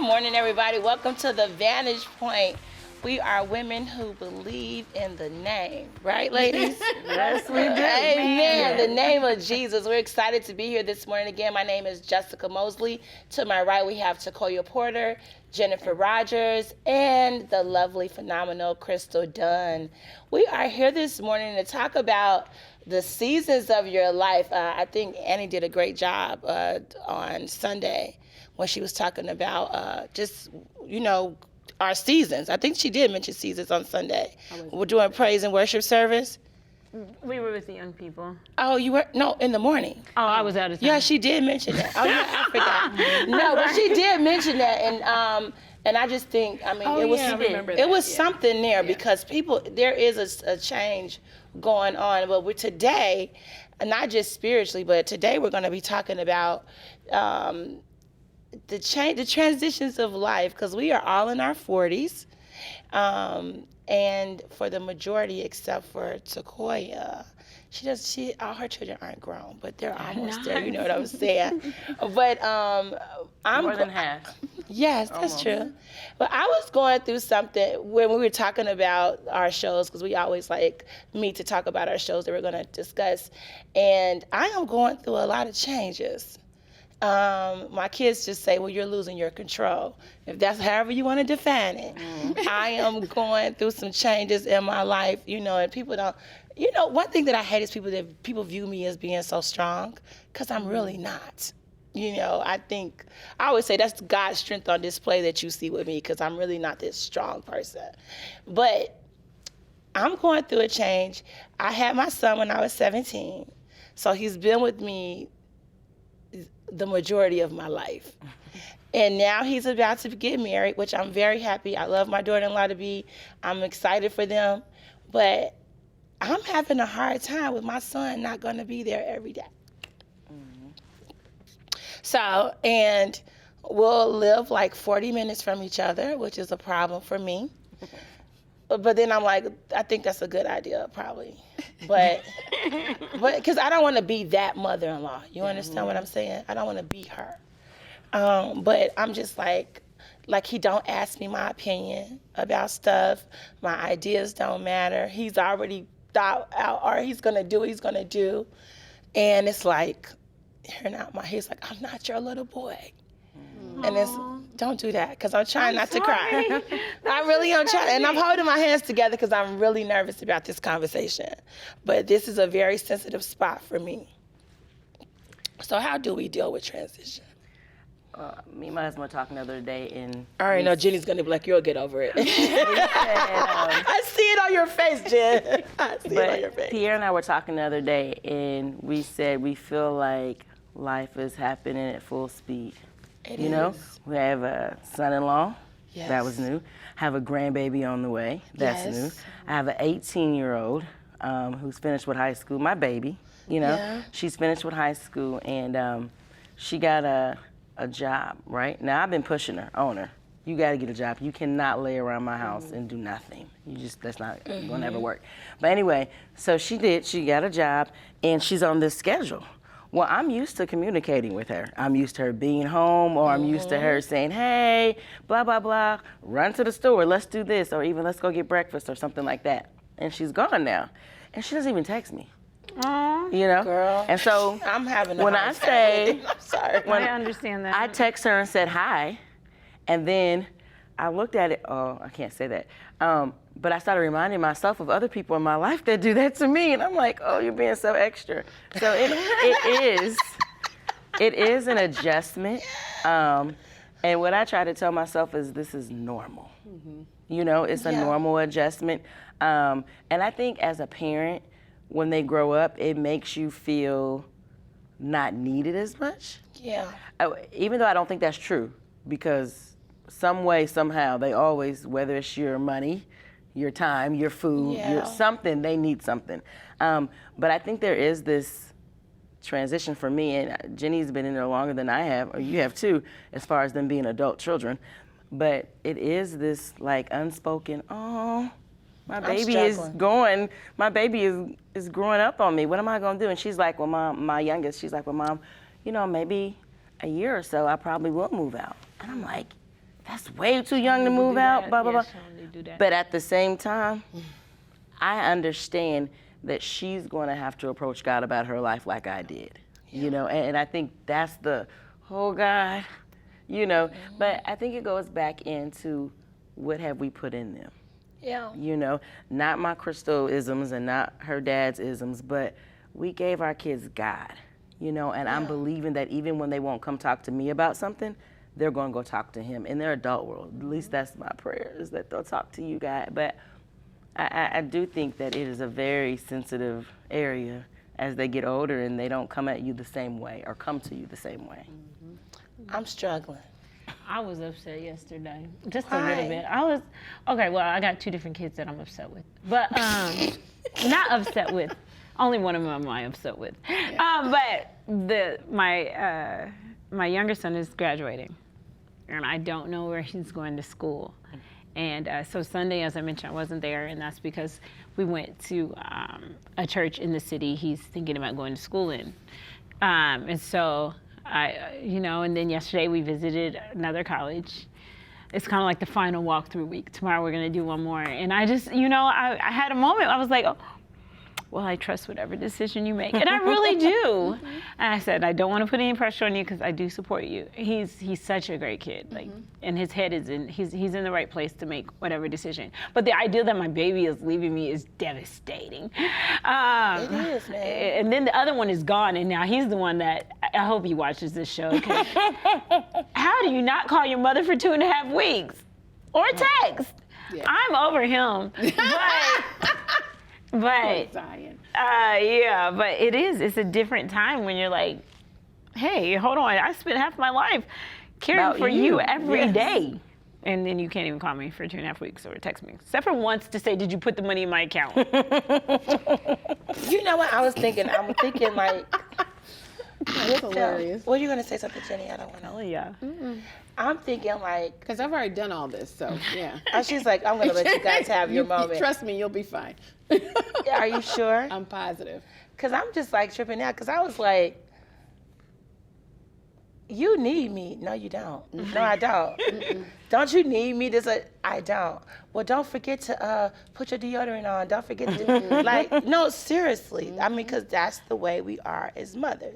morning, everybody. Welcome to the Vantage Point. We are women who believe in the name, right, ladies? Yes, we do. Amen. The name of Jesus. We're excited to be here this morning. Again, my name is Jessica Mosley. To my right, we have Takoya Porter, Jennifer Rogers, and the lovely, phenomenal Crystal Dunn. We are here this morning to talk about the seasons of your life. I think Annie did a great job on Sunday when she was talking about just, our seasons. I think she did mention seasons on Sunday. We're doing praise and worship service. We were with the young people. Oh, you were? No, in the morning. Oh, I was out of town. Yeah, she did mention that. Oh, yeah, I forgot. No, but she did mention that, and I just think, it was something there because there is a change going on. But we're today, not just spiritually, but today we're going to be talking about the transitions of life, because we are all in our 40s, and for the majority, except for Takoya, all her children aren't grown, but they're almost there. You know what I'm saying? But I'm more than half. Yes, that's true. But I was going through something when we were talking about our shows, because we always meet to talk about our shows that we're going to discuss, and I am going through a lot of changes. My kids just say, well, you're losing your control. If that's however you want to define it. I am going through some changes in my life, and people don't, one thing that I hate is people view me as being so strong, because I'm really not. I always say that's God's strength on display that you see with me, because I'm really not this strong person. But I'm going through a change. I had my son when I was 17, so he's been with me the majority of my life. And now he's about to get married, which I'm very happy. I love my daughter-in-law to be. I'm excited for them. But I'm having a hard time with my son not going to be there every day. So, and we'll live 40 minutes from each other, which is a problem for me. But then I'm like, I think that's a good idea, probably. But because I don't want to be that mother-in-law. You understand what I'm saying? I don't want to be her. But I'm just like he don't ask me my opinion about stuff. My ideas don't matter. He's already thought out, or he's going to do what he's going to do. And it's hearing out my head, he's like, I'm not your little boy. And don't do that, because I'm trying not to cry. I really am trying, and I'm holding my hands together because I'm really nervous about this conversation. But this is a very sensitive spot for me. So how do we deal with transition? Me and my husband were talking the other day, and I already know Jenny's gonna be like, you'll get over it. I see it on your face, Jen. I see it on your face. Pierre and I were talking the other day, and we said we feel like life is happening at full speed. It is. is. We have a son-in-law. Yes. That was new. Have a grandbaby on the way. That's new. I have an 18-year-old who's finished with high school. My baby, she's finished with high school, and she got a job, right? Now, I've been pushing her, on her. You got to get a job. You cannot lay around my house and do nothing. That's not going to ever work. But anyway, so she did. She got a job, and she's on this schedule. Well, I'm used to communicating with her. I'm used to her being home, or I'm used to her saying, hey, blah, blah, blah, run to the store, let's do this, or even let's go get breakfast or something like that. And she's gone now. And she doesn't even text me. Girl. And so I'm having a when hard I time say, with it. I'm sorry. I understand that. I text her and said hi, and then I looked at it, I can't say that, but I started reminding myself of other people in my life that do that to me, and I'm like, oh, you're being so extra. So it is an adjustment, and what I try to tell myself is this is normal. It's a normal adjustment, and I think as a parent, when they grow up, it makes you feel not needed as much. Yeah. Even though I don't think that's true, because some way, somehow, they always, whether it's your money, your time, your food, your something, they need something. But I think there is this transition for me, and Jenny's been in there longer than I have, or you have too, as far as them being adult children. But it is this unspoken, my baby is growing up on me. What am I gonna do? And she's like, well, Mom, my youngest, she's like, well, Mom, maybe a year or so, I probably will move out. And I'm like, that's way too young to move out, blah, blah, blah. But at the same time, I understand that she's going to have to approach God about her life like I did, you know, and I think that's the, oh God, you know, but I think it goes back into what have we put in them? Yeah. You know, not my Crystal isms and not her dad's isms, but we gave our kids God, you know, and I'm believing that even when they won't come talk to me about something, they're going to go talk to him in their adult world. At least that's my prayer, is that they'll talk to you, God. But I do think that it is a very sensitive area as they get older and they don't come at you the same way or come to you the same way. I'm struggling. I was upset yesterday, just a Why? little bit. Okay, well, I got 2 different kids that I'm upset with. But not upset with. Only one of them I'm upset with. But my younger son is graduating, and I don't know where he's going to school. And so Sunday, as I mentioned, I wasn't there, and that's because we went to a church in the city he's thinking about going to school in. And so and then yesterday we visited another college. It's kind of like the final walkthrough week. Tomorrow we're going to do one more. And I just, I had a moment. I was like, oh, well, I trust whatever decision you make. And I really do. And I said, I don't want to put any pressure on you because I do support you. He's such a great kid. Like, and his head is he's in the right place to make whatever decision. But the idea that my baby is leaving me is devastating. It is, man. And then the other one is gone, and now he's the one that, I hope he watches this show. 'Cause how do you not call your mother for 2.5 weeks? Or text? Yeah. I'm over him. But but it's a different time when you're like, hey, hold on, I spent half my life caring About for you every Yes. day. And then you can't even call me for 2.5 weeks or text me. Except for once to say, did you put the money in my account? You know what I was thinking? I'm thinking like, That's hilarious. what are you going to say something, Jenny? I don't want to. Oh, yeah. I'm thinking like, Because I've already done all this, so yeah. she's like, I'm going to let you guys have your moment. Trust me, you'll be fine. Are you sure? I'm positive. Because I'm just like tripping out because I was like, you need me. No, you don't. No, I don't. Don't you need me? I don't. Well, don't forget to put your deodorant on. Don't forget to, no, seriously. I mean, because that's the way we are as mothers.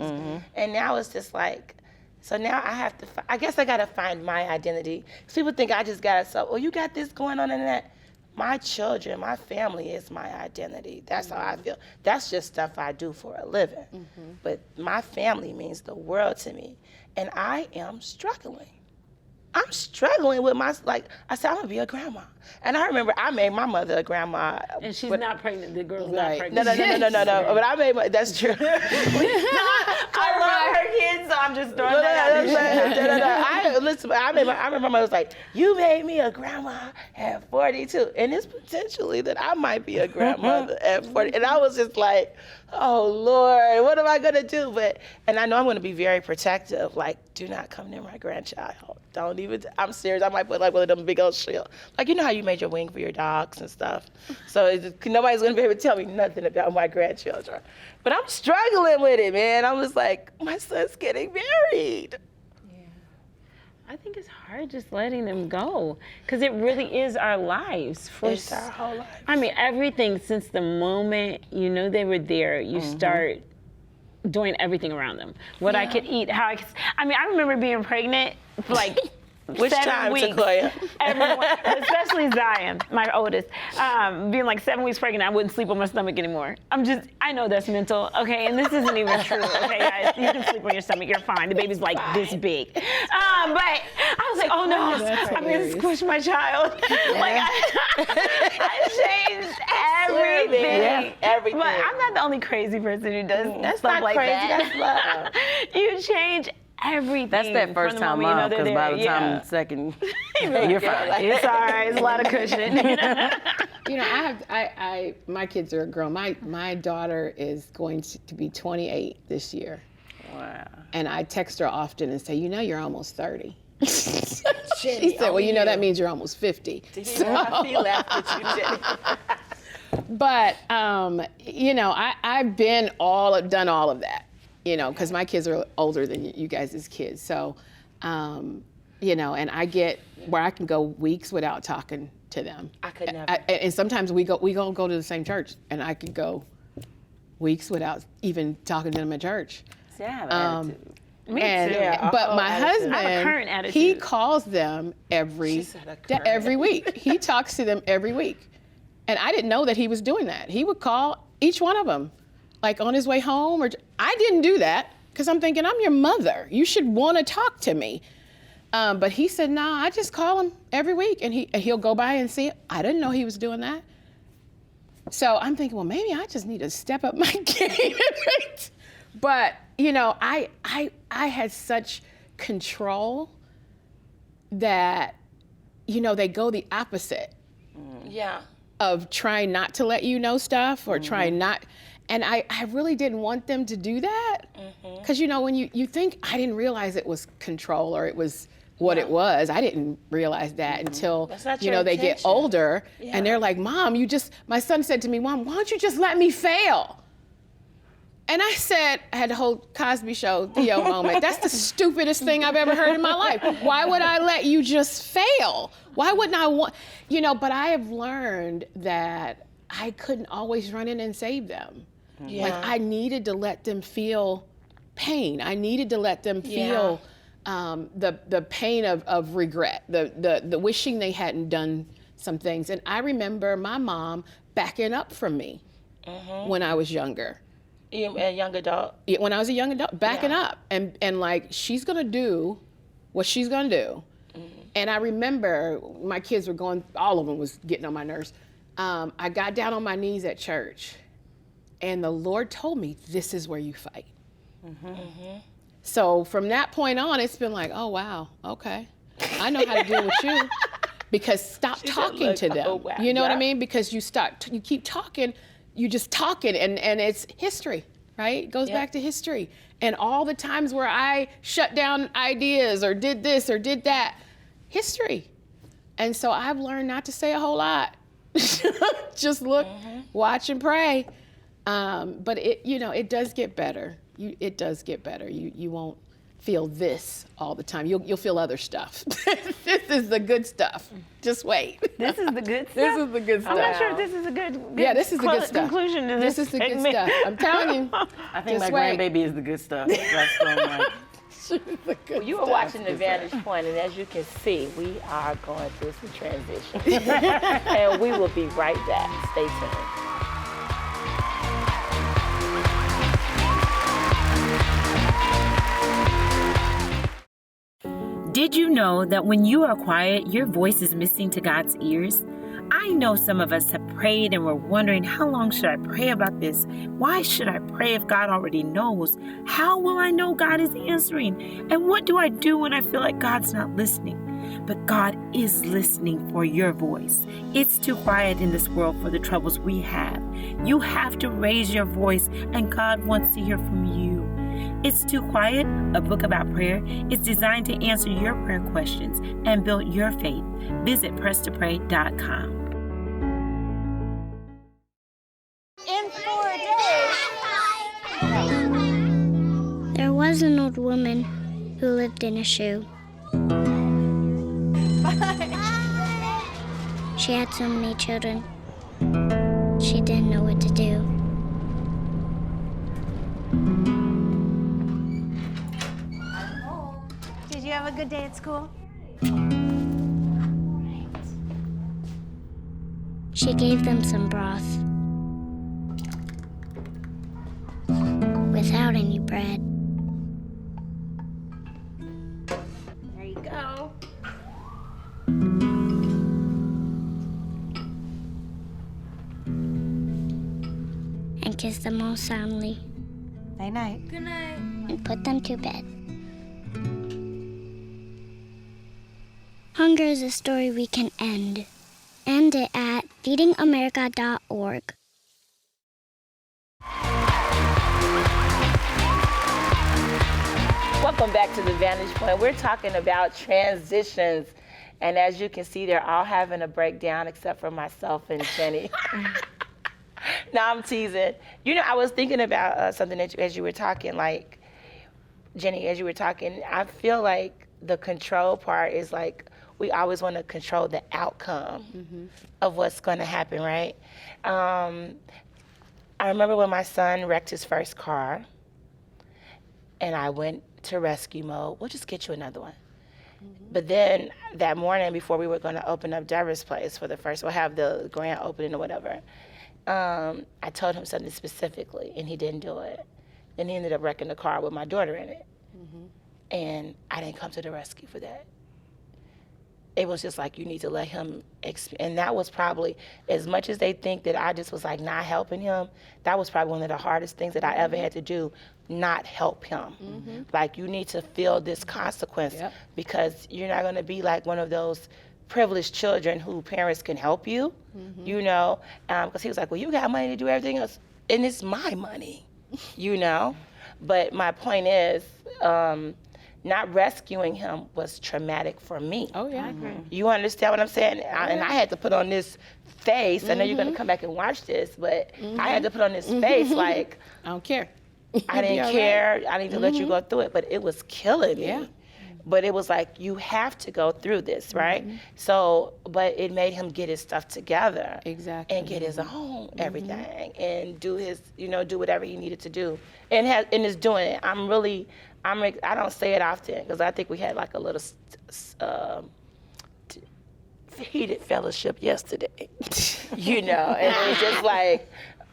And now it's just like, so now I have to, I guess I got to find my identity. 'Cause people think I just got to, you got this going on and that. My children, my family is my identity. That's how I feel. That's just stuff I do for a living. But my family means the world to me. And I am struggling. I'm struggling with I said, I'm gonna be a grandma. And I remember I made my mother a grandma. And she's not pregnant. The girl's Right. not No. pregnant. But I made that's true. I love her kids, so I'm just throwing that out there. I remember my mother was like, you made me a grandma at 42. And it's potentially that I might be a grandmother at 40. And I was just like, oh Lord, what am I gonna do? And I know I'm gonna be very protective. Like, do not come near my grandchild. Don't even, I'm serious. I might put like one of them big old shields. Like, you know how you made your wing for your dogs and stuff? So nobody's gonna be able to tell me nothing about my grandchildren. But I'm struggling with it, man. I'm just like, my son's getting married. I think it's hard just letting them go because it really is our lives. It's our whole life. I mean, everything since the moment they were there, you start doing everything around them. What I could eat, how I remember being pregnant for like Which 7 time, weeks. Sequoia? Everyone, especially Zion, my oldest, being like 7 weeks pregnant, I wouldn't sleep on my stomach anymore. I know that's mental, okay, and this isn't even true, okay, guys, you can sleep on your stomach, you're fine. The baby's like this big. But I was like, oh no, I'm gonna squish my child. Like, I changed everything. Yeah, everything. But I'm not the only crazy person who does That's stuff not like crazy, that. that's love. You change everything. That's that first from the time moment mom, because by the time the second, you're fine. It's all right. It's a lot of cushion. My kids are grown. My daughter is going to be 28 this year. Wow. And I text her often and say, you're almost 30. She said, well, that means you're almost 50. I feel after you, Jenny. But, I've done all of that, because my kids are older than you guys' kids. So, you know, and I get where I can go weeks without talking to them. I could never. And sometimes we go to the same church, and I could go weeks without even talking to them at church. See, I have an attitude. Me And, too. Yeah, but my husband, I have a current attitude. he calls them every week. He talks to them every week. And I didn't know that he was doing that. He would call each one of them, like on his way home. I didn't do that because I'm thinking, I'm your mother. You should want to talk to me. But he said, no, I just call him every week. And he'll go by and see it. I didn't know he was doing that. So I'm thinking, well, maybe I just need to step up my game. But, you know, I had such control that, you know, they go the opposite Yeah. of trying not to let you know stuff or trying not. And I really didn't want them to do that. Because, you know, when you think, I didn't realize it was control or it was what it was. I didn't realize that until, That's not you your know, they get intention. older Yeah. and they're like, Mom, my son said to me, Mom, why don't you just let me fail? And I said, I had the whole Cosby Show Theo moment. That's the stupidest thing I've ever heard in my life. Why would I let you just fail? Why wouldn't I want, you know, but I have learned that I couldn't always run in and save them. Yeah. Like I needed to let them feel pain. I needed to let them feel the pain of regret, the wishing they hadn't done some things. And I remember my mom backing up from me when I was younger. A young adult. Yeah, when I was a young adult, backing up and like, she's gonna do what she's gonna do. And I remember my kids were going, all of them was getting on my nerves. I got down on my knees at church and the Lord told me, this is where you fight. So from that point on, it's been like, oh wow, okay. I know how to deal with you. Because stop talking to them. oh, wow. You know what I Yeah. mean? Because you keep talking, you just talking and it's history, right? It goes back to history. And all the times where I shut down ideas or did this or did that, history. And so I've learned not to say a whole lot. Just look, watch and pray. But it does get better. It does get better. You won't feel this all the time. You'll feel other stuff. This is the good stuff. Just wait. This is the good stuff. This is the good I'm stuff. not sure if this is a good Yeah, this is the good stuff. conclusion to This this is the good segment. stuff. I'm telling you. I think Just my wait. grandbaby is the good stuff. That's what I'm like. The good You were stuff. watching the Vantage Point, and as you can see, we are going through some transition. And we will be right back. Stay tuned. Did you know that when you are quiet, your voice is missing to God's ears? I know some of us have prayed and we're wondering, how long should I pray about this? Why should I pray if God already knows? How will I know God is answering? And what do I do when I feel like God's not listening? But God is listening for your voice. It's too quiet in this world for the troubles we have. You have to raise your voice, and God wants to hear from you. It's Too Quiet, a book about prayer, is designed to answer your prayer questions and build your faith. Visit presstopray.com. In 4 days. There was an old woman who lived in a shoe. She had so many children. She didn't know what to do. Did you have a good day at school? She gave them some broth without any bread. There you go. And kissed them all soundly Night night. and put them to bed. Hunger is a story we can end. End it at feedingamerica.org. Welcome back to the Vantage Point. We're talking about transitions. And as you can see, they're all having a breakdown except for myself and Jenny. No, I'm teasing. You know, I was thinking about something that as you were talking, like, Jenny, as you were talking, I feel like the control part is like, we always want to control the outcome of what's going to happen, right? I remember when my son wrecked his first car, and I went to rescue mode. We'll just get you another one. But then that morning, before we were going to open up Deborah's place for the first, we'll have the grand opening or whatever, I told him something specifically, and he didn't do it. And he ended up wrecking the car with my daughter in it. And I didn't come to the rescue for that. It was just like, you need to let him, and that was probably, as much as they think that I just was like not helping him, that was probably one of the hardest things that I ever had to do, not help him. Like, you need to feel this consequence because you're not gonna be like one of those privileged children who parents can help you, you know? Because he was like, well, you got money to do everything else, and it's my money, you know? But my point is, not rescuing him was traumatic for me. Oh, yeah. You understand what I'm saying? And I had to put on this face. I know you're going to come back and watch this, but I had to put on this face like, I don't care. I didn't care. I need to let you go through it. But it was killing me. Yeah. But it was like, you have to go through this, right? So, but it made him get his stuff together. Exactly. And get his own everything and do his, you know, do whatever he needed to do. And is doing it. I don't say it often because I think we had like a little heated fellowship yesterday, you know, and it was just like,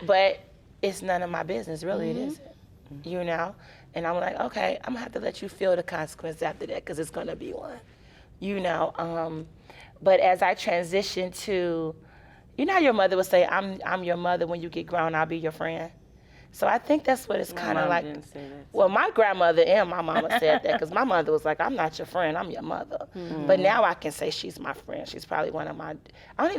but it's none of my business, really, it isn't, you know? And I'm like, okay, I'm gonna have to let you feel the consequence after that because it's gonna be one, you know? But as I transitioned to, you know how your mother would say, I'm your mother, when you get grown, I'll be your friend? So I think that's what it's kind of like. Didn't say that. Well, my grandmother and my mama said that because my mother was like, I'm not your friend, I'm your mother. But now I can say she's my friend. She's probably one of my,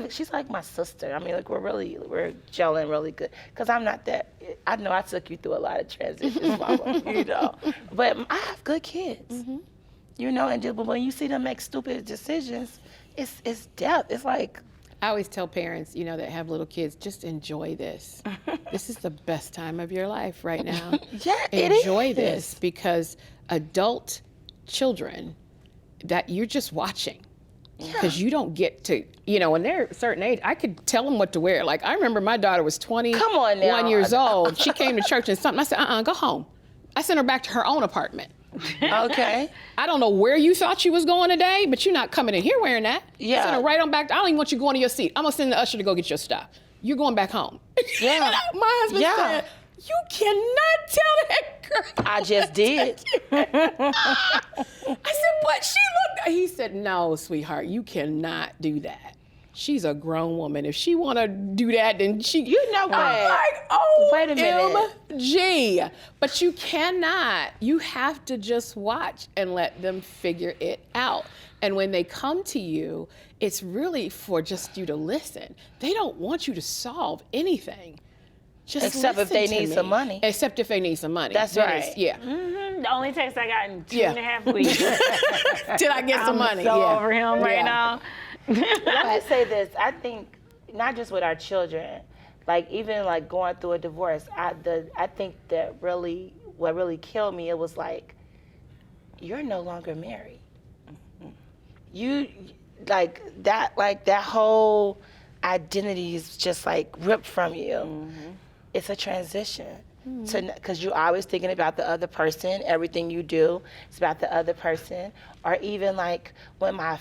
she's like my sister. I mean, like we're gelling really good. Because I'm not that, I know I took you through a lot of transitions, mama, you know. But I have good kids, you know, and but when you see them make stupid decisions, it's death. It's like, I always tell parents, you know, that have little kids, just enjoy this. This is the best time of your life right now. Yeah, it Enjoy is. this because adult children that you're just watching. Because you don't get to, you know, when they're a certain age, I could tell them what to wear. Like, I remember my daughter was 21 Come on now. years old. She came to church and something. I said, go home. I sent her back to her own apartment. Okay. I don't know where you thought she was going today, but you're not coming in here wearing that. Yeah. Send her right on back. I don't even want you going to your seat. I'm going to send the usher to go get your stuff. You're going back home. Yeah. My husband said, you cannot tell that girl. I just did. I said, but she looked. He said, no, sweetheart, you cannot do that. She's a grown woman. If she want to do that, then she. You know what? I'm like, oh, Wait a minute. OMG. But you cannot. You have to just watch and let them figure it out. And when they come to you, it's really for just you to listen. They don't want you to solve anything. Just Except if listen they to need me. some money. Except if they need some money. That's Then right. it's- Yeah. The only text I got in 2.5 Yeah. weeks. Did I get some money? So Yeah. over him right Yeah. now. Let me say this. I think not just with our children, like even like going through a divorce. I think that what really killed me, it was like, you're no longer married. You like that whole identity is just like ripped from you. It's a transition. Because you're always thinking about the other person, everything you do is about the other person. Or even like when my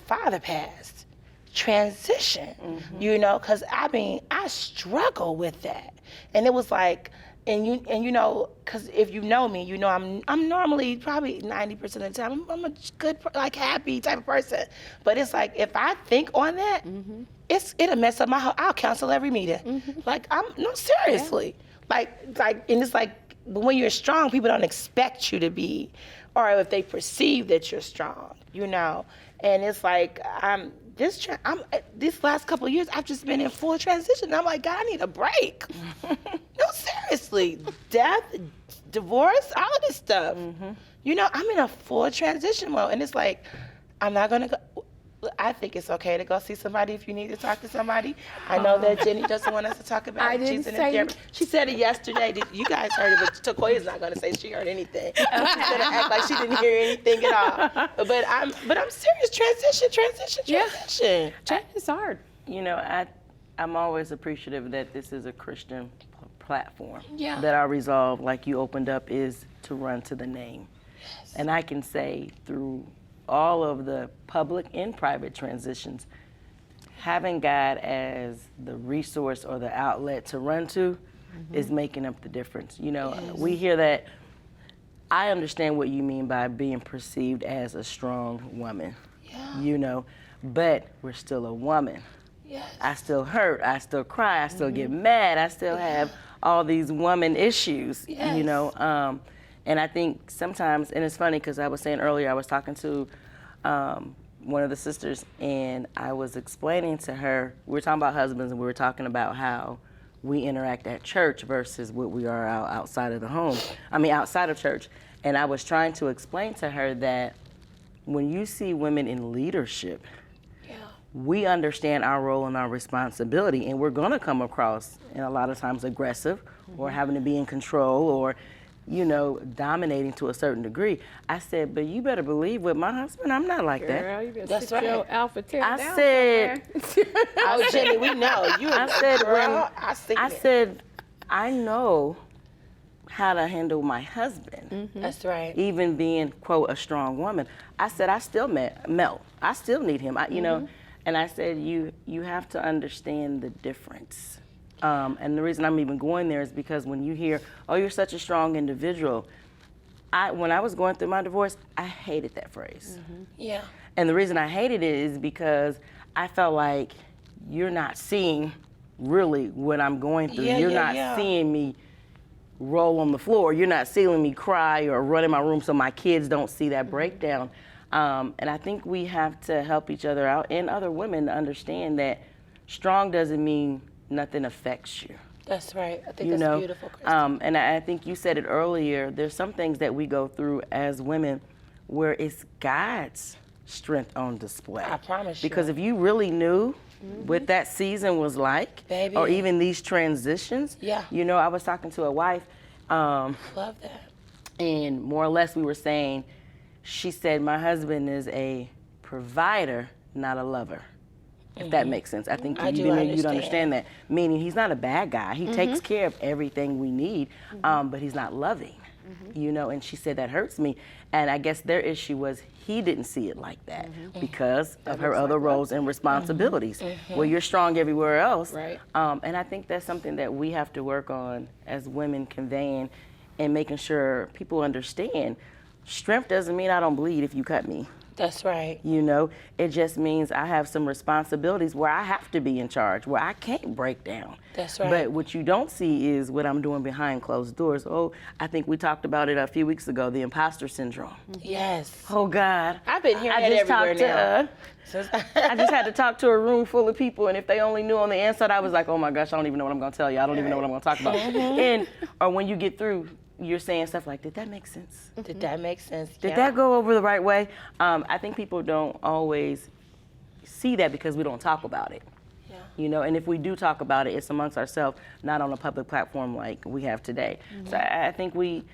father passed, transition, you know, because I struggle with that. And it was like, and you know, because if you know me, you know I'm normally probably 90% of the time, I'm a good, like happy type of person. But it's like, if I think on that, it'll mess up my whole, I'll cancel every meeting. Like, no, seriously. Like, and it's like, when you're strong, people don't expect you to be, or if they perceive that you're strong, you know. And it's like, this last couple of years, I've just been in full transition. I'm like, God, I need a break. No, seriously, death, divorce, all of this stuff. You know, I'm in a full transition mode, and it's like, I'm not gonna go. I think it's okay to go see somebody if you need to talk to somebody. I know that Jenny doesn't want us to talk about I it. didn't She's in say- therapy. She said it yesterday. You guys heard it, but Takoya's not going to say she heard anything. She's going to act like she didn't hear anything at all. But I'm serious. Transition. Change is hard. You know, I'm always appreciative that this is a Christian platform. Yeah. That our resolve, like you opened up, is to run to the name. Yes. And I can say through all of the public and private transitions, having God as the resource or the outlet to run to is making up the difference. You know, we hear that. I understand what you mean by being perceived as a strong woman. Yeah. You know, but we're still a woman. Yes. I still hurt, I still cry, I still get mad, I still have all these woman issues, you know. And I think sometimes, and it's funny because I was saying earlier, I was talking to one of the sisters and I was explaining to her, we were talking about husbands and we were talking about how we interact at church versus what we are outside of the home. Outside of church. And I was trying to explain to her that when you see women in leadership, we understand our role and our responsibility, and we're going to come across, and a lot of times, aggressive or having to be in control or, you know, dominating to a certain degree. I said, but you better believe with my husband, I'm not like that. Girl, you better That's sit right. your alpha tail I down said- somewhere. Oh, Jenny, we know. I said, I know how to handle my husband. That's right. Even being, quote, a strong woman. I said, I still melt. I still need him, you know. And I said, you have to understand the difference. And the reason I'm even going there is because when you hear, oh, you're such a strong individual, when I was going through my divorce, I hated that phrase. Yeah. And the reason I hated it is because I felt like you're not seeing really what I'm going through. You're not seeing me roll on the floor. You're not seeing me cry or run in my room so my kids don't see that breakdown. And I think we have to help each other out and other women to understand that strong doesn't mean nothing affects you. That's right. I think You that's know, beautiful, Kristen. and I think you said it earlier, there's some things that we go through as women where it's God's strength on display. I promise you. Because if you really knew what that season was like, Baby. or even these transitions, you know, I was talking to a wife, Love that. and more or less we were saying, she said, my husband is a provider, not a lover. If that makes sense. I think I do you'd understand. understand that. Meaning he's not a bad guy. He takes care of everything we need, but he's not loving. You know, and she said that hurts me. And I guess their issue was he didn't see it like that because of her other roles and responsibilities. Well, you're strong everywhere else. Right. And I think that's something that we have to work on as women, conveying and making sure people understand. Strength doesn't mean I don't bleed if you cut me. That's right. You know, it just means I have some responsibilities where I have to be in charge, where I can't break down. That's right. But what you don't see is what I'm doing behind closed doors. Oh, I think we talked about it a few weeks ago, the imposter syndrome. Yes. Oh, God. I've been hearing I it just everywhere talked now. to, I just had to talk to a room full of people, and if they only knew on the inside, I was like, oh my gosh, I don't even know what I'm going to tell you. I don't even know what I'm going to talk about. Or when you get through, you're saying stuff like, did that make sense? Did that make sense? Did that go over the right way? I think people don't always see that because we don't talk about it. Yeah. You know, and if we do talk about it, it's amongst ourselves, not on a public platform like we have today. So I think we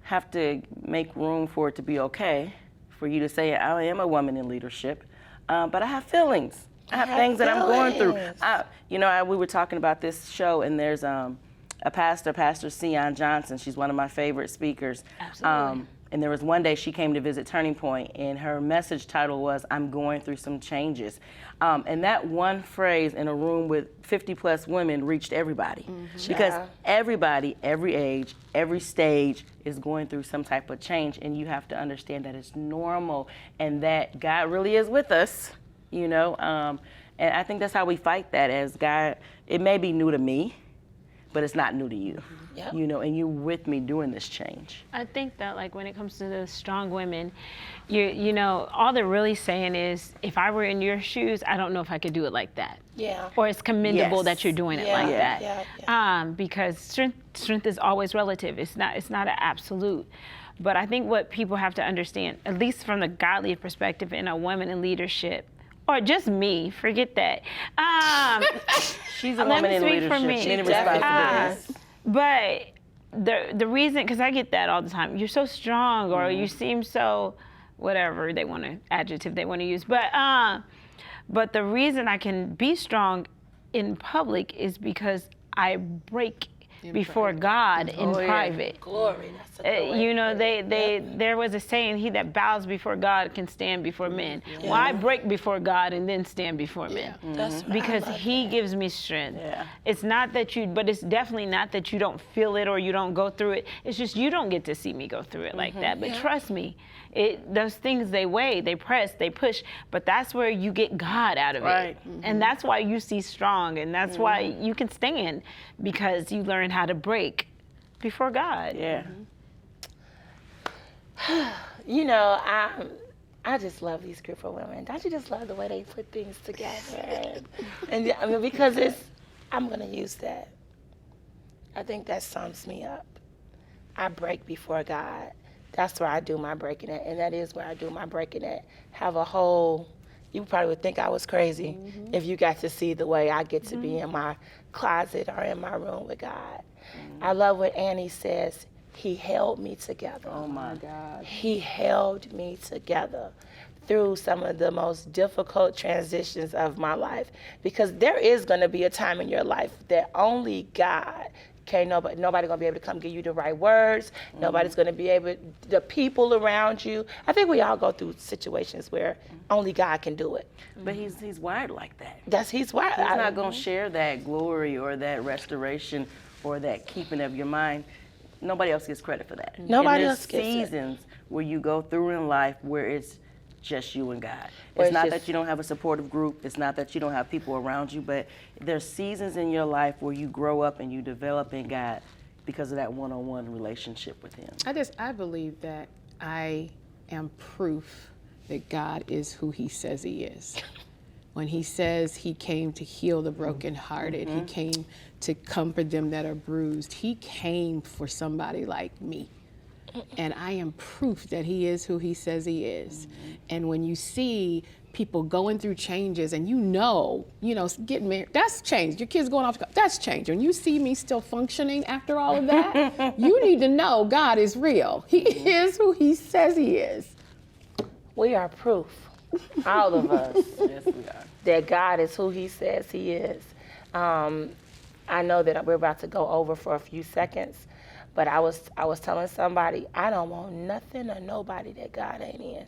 have to make room for it to be okay for you to say, I am a woman in leadership, but I have feelings. I have things that I'm going through. We were talking about this show, and there's a pastor, Pastor Sion Johnson. She's one of my favorite speakers. Absolutely. And there was one day she came to visit Turning Point, and her message title was, I'm going through some changes. And that one phrase in a room with 50 plus women reached everybody. Because everybody, every age, every stage is going through some type of change, and you have to understand that it's normal and that God really is with us, you know. And I think that's how we fight that as God. It may be new to me, but it's not new to you, you know, and you're with me doing this change. I think that, like, when it comes to the strong women, you know, all they're really saying is, if I were in your shoes, I don't know if I could do it like that. Yeah. Or it's commendable Yes. that you're doing it like Yeah, that. yeah, Because strength is always relative. It's not an absolute. But I think what people have to understand, at least from the godly perspective in a woman in leadership, or just me. Forget that. She's a Let woman me in speak for leadership. me. Many responsibilities. But the reason, because I get that all the time. You're so strong, or you seem so, whatever they want to adjective they want to use. But the reason I can be strong in public is because I break before God in private. Glory. That's a good way You know, to put it. there was a saying, he that bows before God can stand before men. Well, I break before God and then stand before men. That's right. Because I love he that. gives me strength. Yeah. It's not that but it's definitely not that you don't feel it or you don't go through it. It's just you don't get to see me go through it like that. But trust me, those things, they weigh, they press, they push, but that's where you get God out of Right. it. And that's why you see strong, and that's why you can stand, because you learn how to break before God. Yeah. You know, I just love these group of women. Don't you just love the way they put things together? And I mean, because I'm gonna use that. I think that sums me up. I break before God. That's where I do my breaking at, and that is where I do my breaking at. Have a whole, you probably would think I was crazy if you got to see the way I get to be in my closet or in my room with God. I love what Annie says. He held me together. Oh my God. He held me together through some of the most difficult transitions of my life, because there is going to be a time in your life that only God can. Nobody gonna be able to come give you the right words. Nobody's gonna be able. The people around you. I think we all go through situations where only God can do it. But he's wired like that. He's why He's not going to share that glory or that restoration or that keeping of your mind. Nobody else gets credit for that. Nobody and else gets it. There's seasons where you go through in life where it's just you and God. Or It's it's not just- that you don't have a supportive group. It's not that you don't have people around you, but there's seasons in your life where you grow up and you develop in God because of that one-on-one relationship with Him. I believe that I am proof that God is who He says He is. When He says He came to heal the brokenhearted, He came to comfort them that are bruised, He came for somebody like me. And I am proof that He is who He says He is. And when you see people going through changes and you know, getting married, that's change. Your kids going off, that's change. When you see me still functioning after all of that, you need to know God is real. He is who He says He is. We are proof, all of us, Yes, we are. that God is who He says He is. I know that we're about to go over for a few seconds, but I was telling somebody, I don't want nothing or nobody that God ain't in.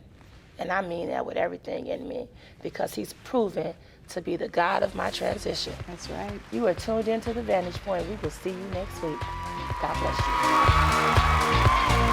And I mean that with everything in me, because He's proven to be the God of my transition. That's right. You are tuned into The Vantage Point. We will see you next week. God bless you.